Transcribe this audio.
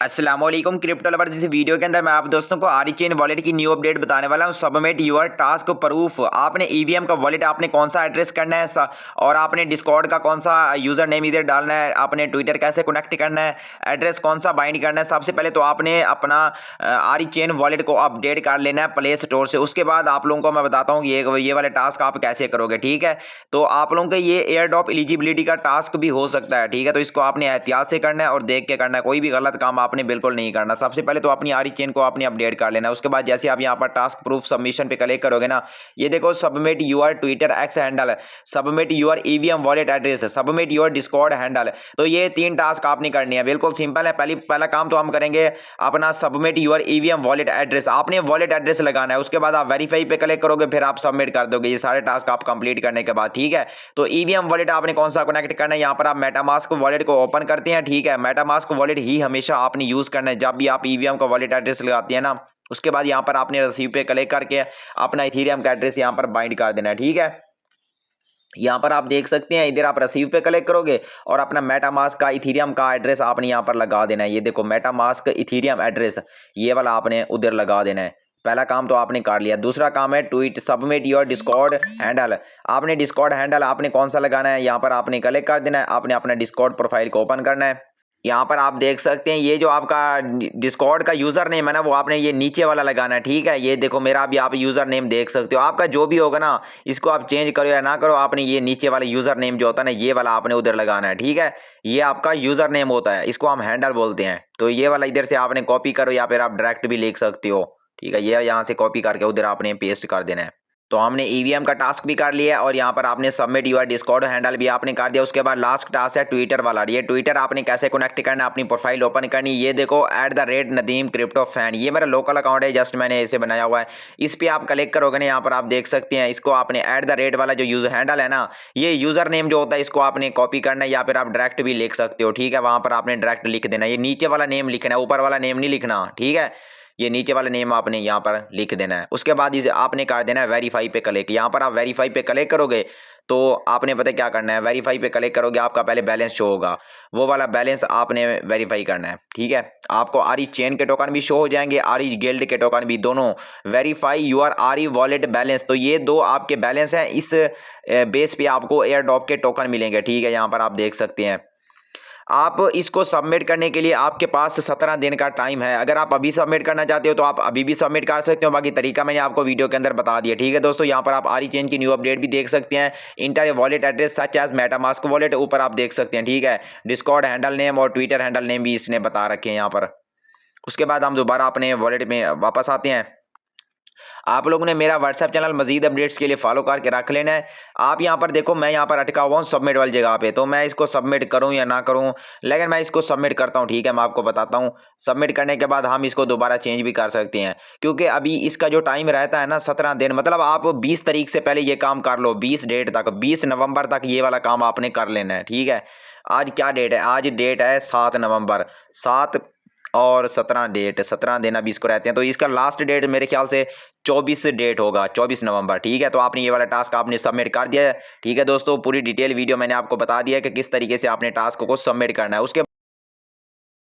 अस्सलामुअलैकुम crypto lovers. इस video के अंदर मैं आप दोस्तों को आरिचेन वॉलेट की न्यू अपडेट बताने वाला हूं। Submit your task proof. आपने ईवीएम का वॉलेट आपने कौन सा एड्रेस करना है और आपने डिस्कॉर्ड का कौन सा यूजर नेम इधर डालना है, आपने ट्विटर कैसे कनेक्ट करना है, एड्रेस कौन सा बाइंड करना है। सबसे पहले तो आपने अपना आरिचेन वॉलेट को अपडेट कर लेना है प्ले स्टोर से। उसके बाद आप लोगों को मैं बताता हूँ ये वाले टास्क आप कैसे करोगे। ठीक है, तो आप लोगों के ये एयर ड्रॉप एलिजिबिलिटी का टास्क भी हो सकता है। ठीक है, तो इसको आपने एहतियात से करना है और देख के करना है, कोई भी गलत काम आपने बिल्कुल नहीं करना। सबसे पहले तो अपनी आरिचेन को आपने अपडेट कर लेना है। उसके बाद जैसे आप यहाँ पर टास्क प्रूफ सबमिशन पे क्लिक करोगे ना, ये देखो submit your Twitter X handle, submit your EVM wallet address, submit your Discord handle. तो ये 3 टास्क आपने करनी है, बिल्कुल सिंपल है। पहला काम तो हम करेंगे अपना submit your EVM wallet address. आपने वॉलेट एड्रेस लगाना है, उसके बाद आप वेरीफाई पे क्लिक करोगे, फिर आप सबमिट कर दोगे ये सारे टास्क आप कंप्लीट करने के बाद। ठीक है, तो ईवीएम वॉलेट आपने कौन सा कनेक्ट करना है, यहाँ पर आप मेटामास्क वॉलेट को ओपन करते हैं। ठीक है, मेटामास्क वॉलेट ही हमेशा आपने यूज करना है जब भी आप ईवीएम का वॉलेट एड्रेस लगाते हैं ना। उसके बाद यहाँ पर आपने रिसीव पे क्लिक करके अपना इथेरियम का एड्रेस यहाँ पर बाइंड कर देना है। ठीक है, यहाँ पर आप देख सकते हैं, इधर आप रिसीव पे क्लिक करोगे और अपना मेटामास्क का इथेरियम का एड्रेस आपने यहाँ पर लगा देना है। ये देखो मेटामास्क इथेरियम एड्रेस, ये वाला आपने उधर लगा देना है। पहला काम तो आपने कर लिया। दूसरा काम है tweet submit your Discord handle. आपने डिस्कॉर्ड हैंडल आपने कौन सा लगाना है, यहाँ पर आपने क्लिक कर देना है। आपने अपना डिस्कॉर्ड प्रोफाइल को ओपन करना है। यहाँ पर आप देख सकते हैं ये जो आपका डिस्कॉर्ड का यूज़र नेम है ना, वो आपने ये नीचे वाला लगाना है। ठीक है, ये देखो मेरा भी आप यूज़र नेम देख सकते हो। आपका जो भी होगा ना, इसको आप चेंज करो या ना करो, आपने ये नीचे वाला यूज़र नेम जो होता है ना, ये वाला आपने उधर लगाना है। ठीक है, ये आपका यूज़र नेम होता है, इसको हम हैंडल बोलते हैं। तो ये वाला इधर से आपने कॉपी करो या फिर आप डायरेक्ट भी लिख सकते हो। ठीक है, ये यहाँ से कॉपी करके उधर आपने पेस्ट कर देना है। तो हमने ईवीएम का टास्क भी कर लिया और यहाँ पर आपने सबमिट यूर डिस्कॉर्ड हैंडल भी आपने कर दिया। उसके बाद लास्ट टास्क है ट्विटर वाला। ये ट्विटर आपने कैसे कनेक्ट करना है, अपनी प्रोफाइल ओपन करनी। ये देखो @नदीम क्रिप्टो फैन, ये मेरा लोकल अकाउंट है, जस्ट मैंने इसे बनाया हुआ है। इस पर आप क्लिक करोगे ना, यहाँ पर आप देख सकते हैं, इसको आपने वाला जो यूजर हैंडल है ना, ये यूजर नेम जो होता है, इसको आपने कॉपी करना है या फिर आप डायरेक्ट भी लिख सकते हो। ठीक है, वहाँ पर आपने डायरेक्ट लिख देना, ये नीचे वाला नेम लिखना है, ऊपर वाला नेम नहीं लिखना। ठीक है, ये नीचे वाला नेम आपने यहाँ पर लिख देना है। उसके बाद इसे आपने कर देना है वेरीफाई पे क्लिक। यहाँ पर आप वेरीफाई पे क्लिक करोगे तो आपने पता क्या करना है, वेरीफाई पे क्लिक करोगे, आपका पहले बैलेंस शो होगा, वो वाला बैलेंस आपने वेरीफाई करना है। ठीक है, आपको आरी चेन के टोकन भी शो हो जाएंगे, आरी गिल्ड के टोकन भी, दोनों। वेरीफाई यूर आरी वॉलेट बैलेंस, तो ये 2 आपके बैलेंस हैं, इस बेस पे आपको एयर ड्रॉप के टोकन मिलेंगे। ठीक है, यहाँ पर आप देख सकते हैं। आप इसको सबमिट करने के लिए आपके पास 17 दिन का टाइम है। अगर आप अभी सबमिट करना चाहते हो तो आप अभी भी सबमिट कर सकते हो, बाकी तरीका मैंने आपको वीडियो के अंदर बता दिया। ठीक है दोस्तों, यहाँ पर आप आरीचेन की न्यू अपडेट भी देख सकते हैं। Enter wallet address such as MetaMask wallet ऊपर आप देख सकते हैं। ठीक है, डिस्कॉर्ड हैंडल नेम और ट्विटर हैंडल नेम भी इसने बता रखे हैं यहाँ पर। उसके बाद हम दोबारा अपने वॉलेट में वापस आते हैं। आप लोगों ने मेरा व्हाट्सएप चैनल मजीद अपडेट्स के लिए फॉलो करके रख लेना है। आप यहाँ पर देखो, मैं यहाँ पर अटका हुआ हूँ सबमिट वाली जगह पे, तो मैं इसको सबमिट करूँ या ना करूँ, लेकिन मैं इसको सबमिट करता हूँ। ठीक है, मैं आपको बताता हूँ। सबमिट करने के बाद हम इसको दोबारा चेंज भी कर सकते हैं, क्योंकि अभी इसका जो टाइम रहता है ना 17 दिन, मतलब आप 20 तारीख से पहले ये काम कर लो, 20 डेट तक, 20 नवंबर तक ये वाला काम आपने कर लेना है। ठीक है, आज क्या डेट है, आज डेट है 7 नवंबर, 7 और 17 डेट, 17 दिन अभी इसको रहते हैं। तो इसका लास्ट डेट मेरे ख्याल से 24 डेट होगा, 24 नवंबर। ठीक है, तो आपने ये वाला टास्क आपने सबमिट कर दिया है। ठीक है दोस्तों, पूरी डिटेल वीडियो मैंने आपको बता दिया है कि किस तरीके से आपने टास्क को सबमिट करना है। उसके